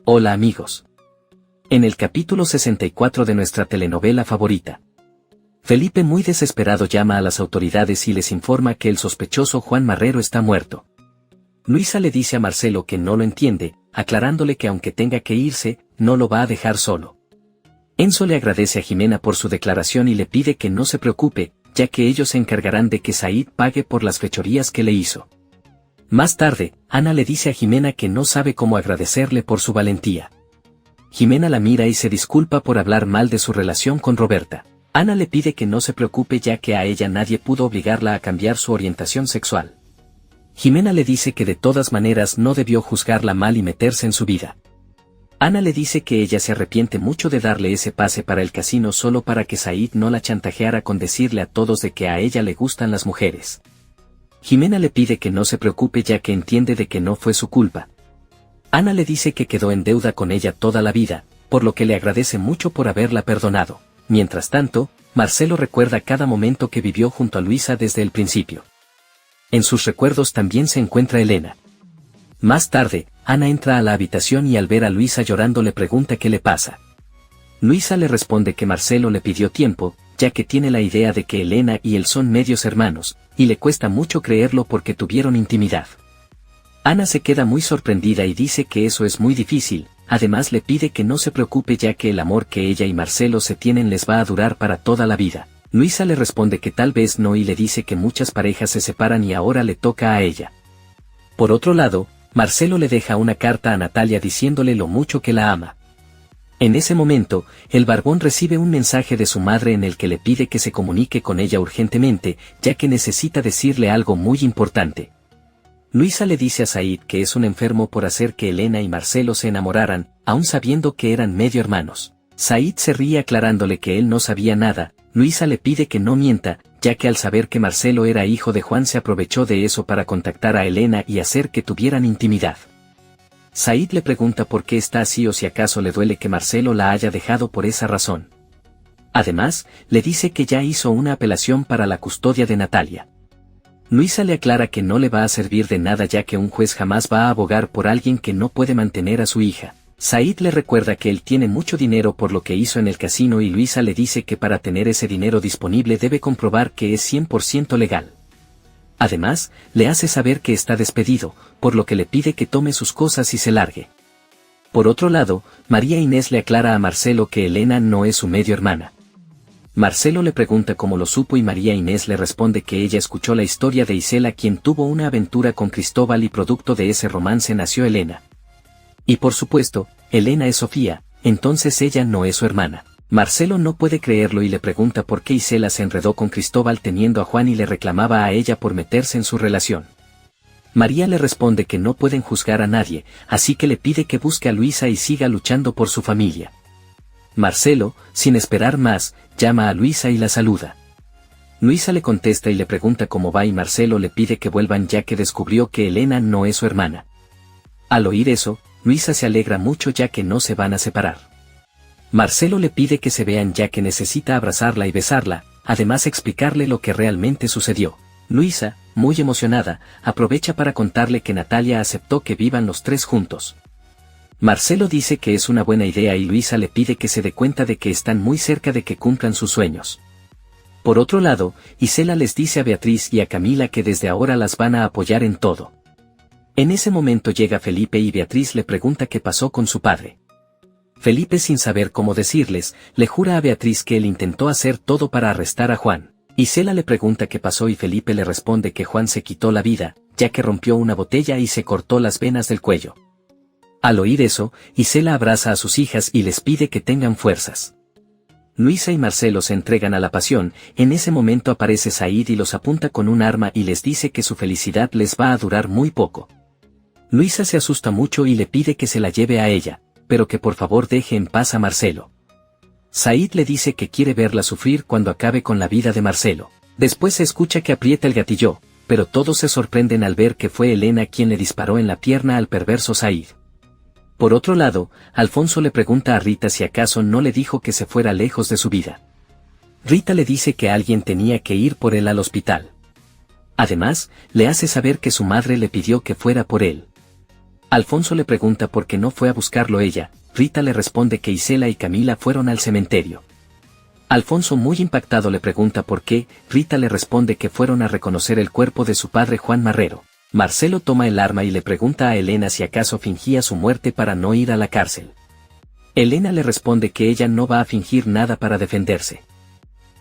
Hola amigos. En el capítulo 64 de nuestra telenovela favorita, Felipe muy desesperado llama a las autoridades y les informa que el sospechoso Juan Marrero está muerto. Luisa le dice a Marcelo que no lo entiende, aclarándole que aunque tenga que irse, no lo va a dejar solo. Enzo le agradece a Jimena por su declaración y le pide que no se preocupe, ya que ellos se encargarán de que Said pague por las fechorías que le hizo. Más tarde, Ana le dice a Jimena que no sabe cómo agradecerle por su valentía. Jimena la mira y se disculpa por hablar mal de su relación con Roberta. Ana le pide que no se preocupe ya que a ella nadie pudo obligarla a cambiar su orientación sexual. Jimena le dice que de todas maneras no debió juzgarla mal y meterse en su vida. Ana le dice que ella se arrepiente mucho de darle ese pase para el casino solo para que Said no la chantajeara con decirle a todos de que a ella le gustan las mujeres. Jimena le pide que no se preocupe ya que entiende de que no fue su culpa. Ana le dice que quedó en deuda con ella toda la vida, por lo que le agradece mucho por haberla perdonado. Mientras tanto, Marcelo recuerda cada momento que vivió junto a Luisa desde el principio. En sus recuerdos también se encuentra Elena. Más tarde, Ana entra a la habitación y al ver a Luisa llorando le pregunta qué le pasa. Luisa le responde que Marcelo le pidió tiempo, ya que tiene la idea de que Elena y él son medios hermanos, y le cuesta mucho creerlo porque tuvieron intimidad. Ana se queda muy sorprendida y dice que eso es muy difícil, además le pide que no se preocupe ya que el amor que ella y Marcelo se tienen les va a durar para toda la vida. Luisa le responde que tal vez no y le dice que muchas parejas se separan y ahora le toca a ella. Por otro lado, Marcelo le deja una carta a Natalia diciéndole lo mucho que la ama. En ese momento, el barbón recibe un mensaje de su madre en el que le pide que se comunique con ella urgentemente, ya que necesita decirle algo muy importante. Luisa le dice a Said que es un enfermo por hacer que Elena y Marcelo se enamoraran, aun sabiendo que eran medio hermanos. Said se ríe aclarándole que él no sabía nada. Luisa le pide que no mienta, ya que al saber que Marcelo era hijo de Juan se aprovechó de eso para contactar a Elena y hacer que tuvieran intimidad. Said le pregunta por qué está así o si acaso le duele que Marcelo la haya dejado por esa razón. Además, le dice que ya hizo una apelación para la custodia de Natalia. Luisa le aclara que no le va a servir de nada ya que un juez jamás va a abogar por alguien que no puede mantener a su hija. Said le recuerda que él tiene mucho dinero por lo que hizo en el casino y Luisa le dice que para tener ese dinero disponible debe comprobar que es 100% legal. Además, le hace saber que está despedido, por lo que le pide que tome sus cosas y se largue. Por otro lado, María Inés le aclara a Marcelo que Elena no es su medio hermana. Marcelo le pregunta cómo lo supo y María Inés le responde que ella escuchó la historia de Isela quien tuvo una aventura con Cristóbal y producto de ese romance nació Elena. Y por supuesto, Elena es Sofía, entonces ella no es su hermana. Marcelo no puede creerlo y le pregunta por qué Isela se enredó con Cristóbal teniendo a Juan y le reclamaba a ella por meterse en su relación. María le responde que no pueden juzgar a nadie, así que le pide que busque a Luisa y siga luchando por su familia. Marcelo, sin esperar más, llama a Luisa y la saluda. Luisa le contesta y le pregunta cómo va y Marcelo le pide que vuelvan ya que descubrió que Elena no es su hermana. Al oír eso, Luisa se alegra mucho ya que no se van a separar. Marcelo le pide que se vean ya que necesita abrazarla y besarla, además explicarle lo que realmente sucedió. Luisa, muy emocionada, aprovecha para contarle que Natalia aceptó que vivan los tres juntos. Marcelo dice que es una buena idea y Luisa le pide que se dé cuenta de que están muy cerca de que cumplan sus sueños. Por otro lado, Isela les dice a Beatriz y a Camila que desde ahora las van a apoyar en todo. En ese momento llega Felipe y Beatriz le pregunta qué pasó con su padre. Felipe sin saber cómo decirles, le jura a Beatriz que él intentó hacer todo para arrestar a Juan. Isela le pregunta qué pasó y Felipe le responde que Juan se quitó la vida, ya que rompió una botella y se cortó las venas del cuello. Al oír eso, Isela abraza a sus hijas y les pide que tengan fuerzas. Luisa y Marcelo se entregan a la pasión, en ese momento aparece Said y los apunta con un arma y les dice que su felicidad les va a durar muy poco. Luisa se asusta mucho y le pide que se la lleve a ella, pero que por favor deje en paz a Marcelo. Said le dice que quiere verla sufrir cuando acabe con la vida de Marcelo. Después se escucha que aprieta el gatillo, pero todos se sorprenden al ver que fue Elena quien le disparó en la pierna al perverso Said. Por otro lado, Alfonso le pregunta a Rita si acaso no le dijo que se fuera lejos de su vida. Rita le dice que alguien tenía que ir por él al hospital. Además, le hace saber que su madre le pidió que fuera por él. Alfonso le pregunta por qué no fue a buscarlo ella. Rita le responde que Isela y Camila fueron al cementerio. Alfonso, muy impactado, le pregunta por qué. Rita le responde que fueron a reconocer el cuerpo de su padre Juan Marrero. Marcelo toma el arma y le pregunta a Elena si acaso fingía su muerte para no ir a la cárcel. Elena le responde que ella no va a fingir nada para defenderse.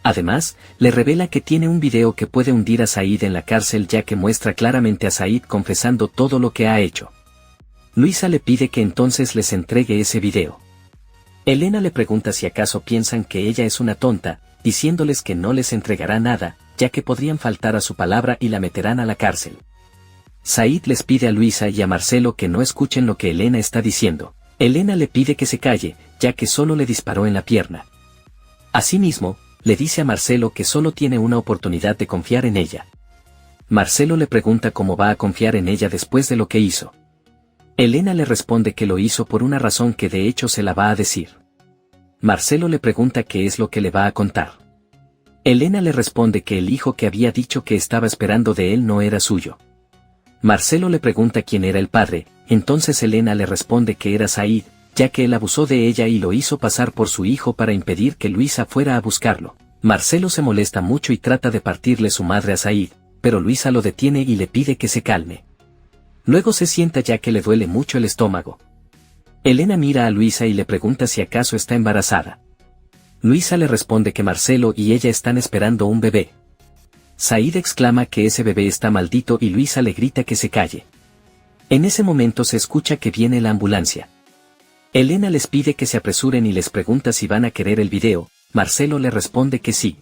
Además, le revela que tiene un video que puede hundir a Said en la cárcel, ya que muestra claramente a Said confesando todo lo que ha hecho. Luisa le pide que entonces les entregue ese video. Elena le pregunta si acaso piensan que ella es una tonta, diciéndoles que no les entregará nada, ya que podrían faltar a su palabra y la meterán a la cárcel. Said les pide a Luisa y a Marcelo que no escuchen lo que Elena está diciendo. Elena le pide que se calle, ya que solo le disparó en la pierna. Asimismo, le dice a Marcelo que solo tiene una oportunidad de confiar en ella. Marcelo le pregunta cómo va a confiar en ella después de lo que hizo. Elena le responde que lo hizo por una razón que de hecho se la va a decir. Marcelo le pregunta qué es lo que le va a contar. Elena le responde que el hijo que había dicho que estaba esperando de él no era suyo. Marcelo le pregunta quién era el padre, entonces Elena le responde que era Said, ya que él abusó de ella y lo hizo pasar por su hijo para impedir que Luisa fuera a buscarlo. Marcelo se molesta mucho y trata de partirle su madre a Said, pero Luisa lo detiene y le pide que se calme. Luego se sienta ya que le duele mucho el estómago. Elena mira a Luisa y le pregunta si acaso está embarazada. Luisa le responde que Marcelo y ella están esperando un bebé. Said exclama que ese bebé está maldito y Luisa le grita que se calle. En ese momento se escucha que viene la ambulancia. Elena les pide que se apresuren y les pregunta si van a querer el video. Marcelo le responde que sí.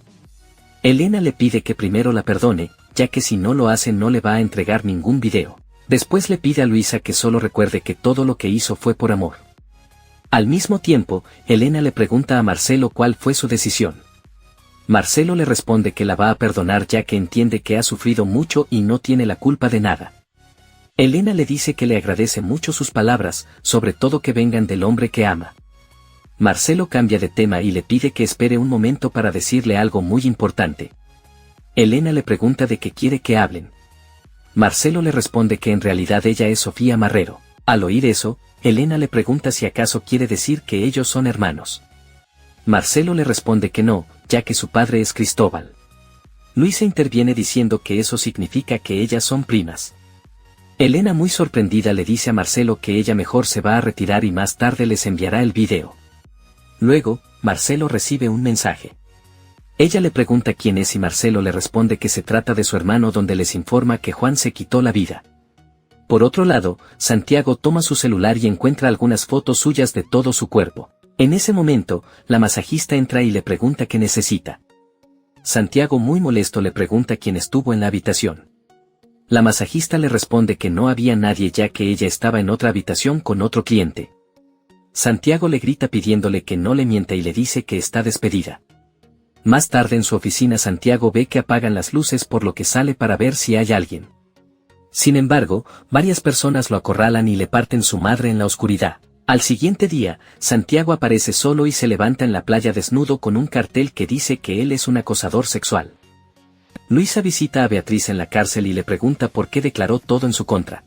Elena le pide que primero la perdone, ya que si no lo hace no le va a entregar ningún video. Después le pide a Luisa que solo recuerde que todo lo que hizo fue por amor. Al mismo tiempo, Elena le pregunta a Marcelo cuál fue su decisión. Marcelo le responde que la va a perdonar ya que entiende que ha sufrido mucho y no tiene la culpa de nada. Elena le dice que le agradece mucho sus palabras, sobre todo que vengan del hombre que ama. Marcelo cambia de tema y le pide que espere un momento para decirle algo muy importante. Elena le pregunta de qué quiere que hablen. Marcelo le responde que en realidad ella es Sofía Marrero. Al oír eso, Elena le pregunta si acaso quiere decir que ellos son hermanos. Marcelo le responde que no, ya que su padre es Cristóbal. Luisa interviene diciendo que eso significa que ellas son primas. Elena, muy sorprendida, le dice a Marcelo que ella mejor se va a retirar y más tarde les enviará el video. Luego, Marcelo recibe un mensaje. Ella le pregunta quién es y Marcelo le responde que se trata de su hermano, donde les informa que Juan se quitó la vida. Por otro lado, Santiago toma su celular y encuentra algunas fotos suyas de todo su cuerpo. En ese momento, la masajista entra y le pregunta qué necesita. Santiago, muy molesto, le pregunta quién estuvo en la habitación. La masajista le responde que no había nadie ya que ella estaba en otra habitación con otro cliente. Santiago le grita pidiéndole que no le mienta y le dice que está despedida. Más tarde en su oficina, Santiago ve que apagan las luces, por lo que sale para ver si hay alguien. Sin embargo, varias personas lo acorralan y le parten su madre en la oscuridad. Al siguiente día, Santiago aparece solo y se levanta en la playa desnudo con un cartel que dice que él es un acosador sexual. Luisa visita a Beatriz en la cárcel y le pregunta por qué declaró todo en su contra.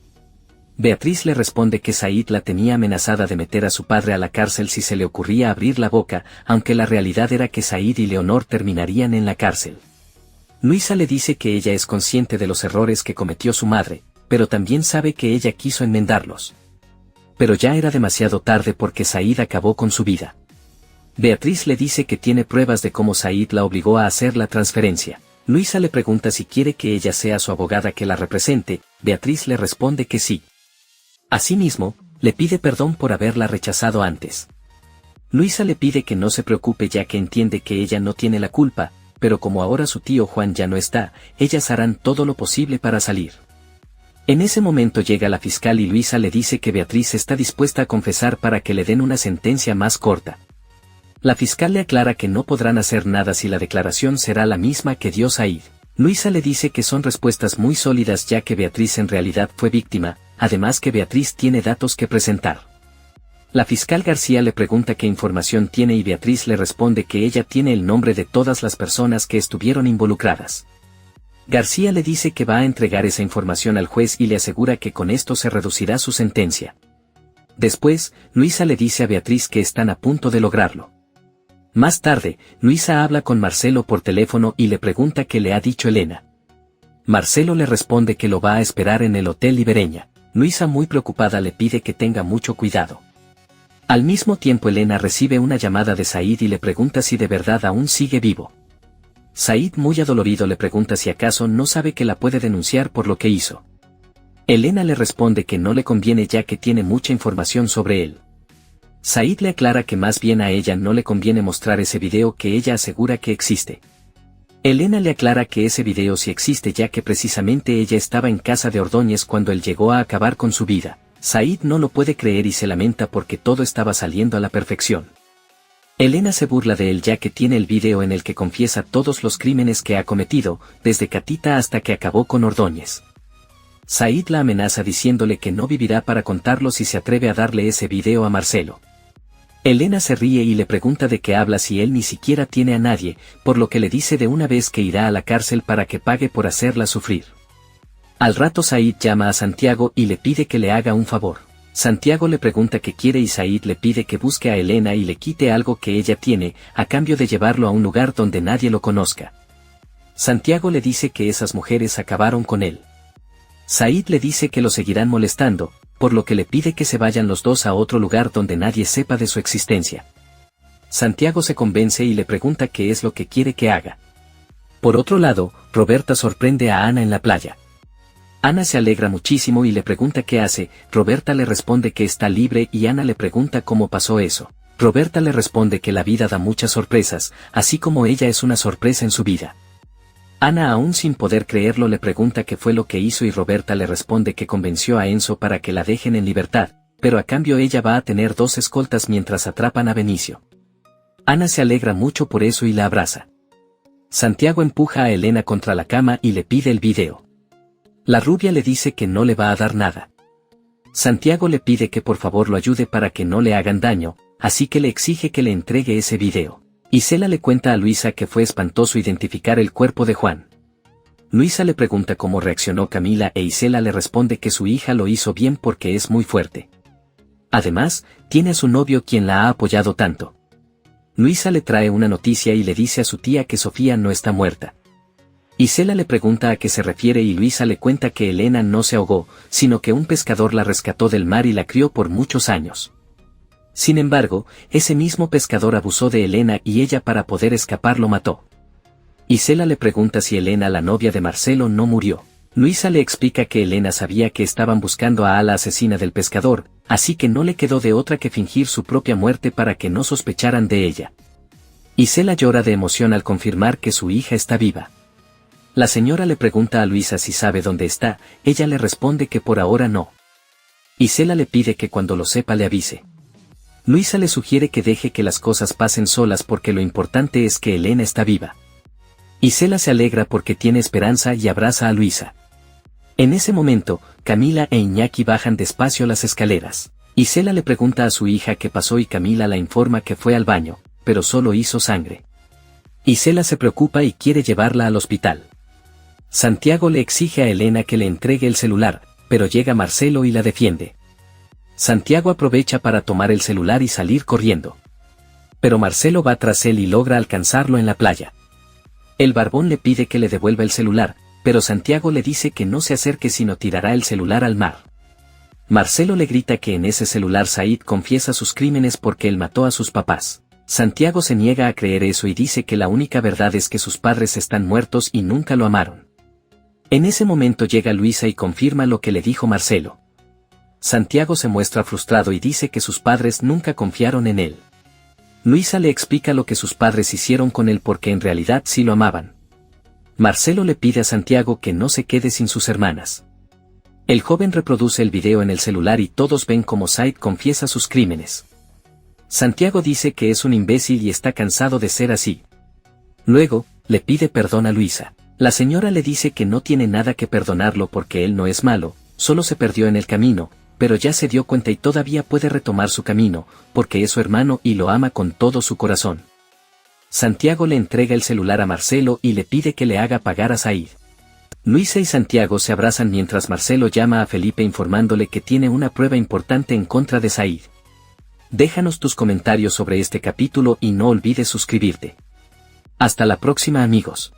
Beatriz le responde que Said la tenía amenazada de meter a su padre a la cárcel si se le ocurría abrir la boca, aunque la realidad era que Said y Leonor terminarían en la cárcel. Luisa le dice que ella es consciente de los errores que cometió su madre, pero también sabe que ella quiso enmendarlos. Pero ya era demasiado tarde porque Said acabó con su vida. Beatriz le dice que tiene pruebas de cómo Said la obligó a hacer la transferencia. Luisa le pregunta si quiere que ella sea su abogada que la represente. Beatriz le responde que sí. Asimismo, le pide perdón por haberla rechazado antes. Luisa le pide que no se preocupe ya que entiende que ella no tiene la culpa, pero como ahora su tío Juan ya no está, ellas harán todo lo posible para salir. En ese momento llega la fiscal y Luisa le dice que Beatriz está dispuesta a confesar para que le den una sentencia más corta. La fiscal le aclara que no podrán hacer nada si la declaración será la misma que dio Said. Luisa le dice que son respuestas muy sólidas ya que Beatriz en realidad fue víctima, además que Beatriz tiene datos que presentar. La fiscal García le pregunta qué información tiene y Beatriz le responde que ella tiene el nombre de todas las personas que estuvieron involucradas. García le dice que va a entregar esa información al juez y le asegura que con esto se reducirá su sentencia. Después, Luisa le dice a Beatriz que están a punto de lograrlo. Más tarde, Luisa habla con Marcelo por teléfono y le pregunta qué le ha dicho Elena. Marcelo le responde que lo va a esperar en el Hotel Ibereña. Luisa, muy preocupada, le pide que tenga mucho cuidado. Al mismo tiempo, Elena recibe una llamada de Said y le pregunta si de verdad aún sigue vivo. Said, muy adolorido, le pregunta si acaso no sabe que la puede denunciar por lo que hizo. Elena le responde que no le conviene ya que tiene mucha información sobre él. Said le aclara que más bien a ella no le conviene mostrar ese video que ella asegura que existe. Elena le aclara que ese video sí existe ya que precisamente ella estaba en casa de Ordóñez cuando él llegó a acabar con su vida. Said no lo puede creer y se lamenta porque todo estaba saliendo a la perfección. Elena se burla de él ya que tiene el video en el que confiesa todos los crímenes que ha cometido, desde Catita hasta que acabó con Ordóñez. Said la amenaza diciéndole que no vivirá para contarlo si se atreve a darle ese video a Marcelo. Elena se ríe y le pregunta de qué habla si él ni siquiera tiene a nadie, por lo que le dice de una vez que irá a la cárcel para que pague por hacerla sufrir. Al rato Said llama a Santiago y le pide que le haga un favor. Santiago le pregunta qué quiere y Said le pide que busque a Elena y le quite algo que ella tiene, a cambio de llevarlo a un lugar donde nadie lo conozca. Santiago le dice que esas mujeres acabaron con él. Said le dice que lo seguirán molestando, por lo que le pide que se vayan los dos a otro lugar donde nadie sepa de su existencia. Santiago se convence y le pregunta qué es lo que quiere que haga. Por otro lado, Roberta sorprende a Ana en la playa. Ana se alegra muchísimo y le pregunta qué hace. Roberta le responde que está libre y Ana le pregunta cómo pasó eso. Roberta le responde que la vida da muchas sorpresas, así como ella es una sorpresa en su vida. Ana, aún sin poder creerlo, le pregunta qué fue lo que hizo y Roberta le responde que convenció a Enzo para que la dejen en libertad, pero a cambio ella va a tener 2 escoltas mientras atrapan a Benicio. Ana se alegra mucho por eso y la abraza. Santiago empuja a Elena contra la cama y le pide el video. La rubia le dice que no le va a dar nada. Santiago le pide que por favor lo ayude para que no le hagan daño, así que le exige que le entregue ese video. Isela le cuenta a Luisa que fue espantoso identificar el cuerpo de Juan. Luisa le pregunta cómo reaccionó Camila e Isela le responde que su hija lo hizo bien porque es muy fuerte. Además, tiene a su novio quien la ha apoyado tanto. Luisa le trae una noticia y le dice a su tía que Sofía no está muerta. Isela le pregunta a qué se refiere y Luisa le cuenta que Elena no se ahogó, sino que un pescador la rescató del mar y la crió por muchos años. Sin embargo, ese mismo pescador abusó de Elena y ella para poder escapar lo mató. Isela le pregunta si Elena, la novia de Marcelo, no murió. Luisa le explica que Elena sabía que estaban buscando a la asesina del pescador, así que no le quedó de otra que fingir su propia muerte para que no sospecharan de ella. Isela llora de emoción al confirmar que su hija está viva. La señora le pregunta a Luisa si sabe dónde está, ella le responde que por ahora no. Isela le pide que cuando lo sepa le avise. Luisa le sugiere que deje que las cosas pasen solas porque lo importante es que Elena está viva. Isela se alegra porque tiene esperanza y abraza a Luisa. En ese momento, Camila e Iñaki bajan despacio las escaleras. Isela le pregunta a su hija qué pasó y Camila la informa que fue al baño, pero solo hizo sangre. Isela se preocupa y quiere llevarla al hospital. Santiago le exige a Elena que le entregue el celular, pero llega Marcelo y la defiende. Santiago aprovecha para tomar el celular y salir corriendo. Pero Marcelo va tras él y logra alcanzarlo en la playa. El barbón le pide que le devuelva el celular, pero Santiago le dice que no se acerque sino tirará el celular al mar. Marcelo le grita que en ese celular Said confiesa sus crímenes porque él mató a sus papás. Santiago se niega a creer eso y dice que la única verdad es que sus padres están muertos y nunca lo amaron. En ese momento llega Luisa y confirma lo que le dijo Marcelo. Santiago se muestra frustrado y dice que sus padres nunca confiaron en él. Luisa le explica lo que sus padres hicieron con él porque en realidad sí lo amaban. Marcelo le pide a Santiago que no se quede sin sus hermanas. El joven reproduce el video en el celular y todos ven cómo Said confiesa sus crímenes. Santiago dice que es un imbécil y está cansado de ser así. Luego, le pide perdón a Luisa. La señora le dice que no tiene nada que perdonarlo porque él no es malo, solo se perdió en el camino, pero ya se dio cuenta y todavía puede retomar su camino, porque es su hermano y lo ama con todo su corazón. Santiago le entrega el celular a Marcelo y le pide que le haga pagar a Said. Luisa y Santiago se abrazan mientras Marcelo llama a Felipe informándole que tiene una prueba importante en contra de Said. Déjanos tus comentarios sobre este capítulo y no olvides suscribirte. Hasta la próxima, amigos.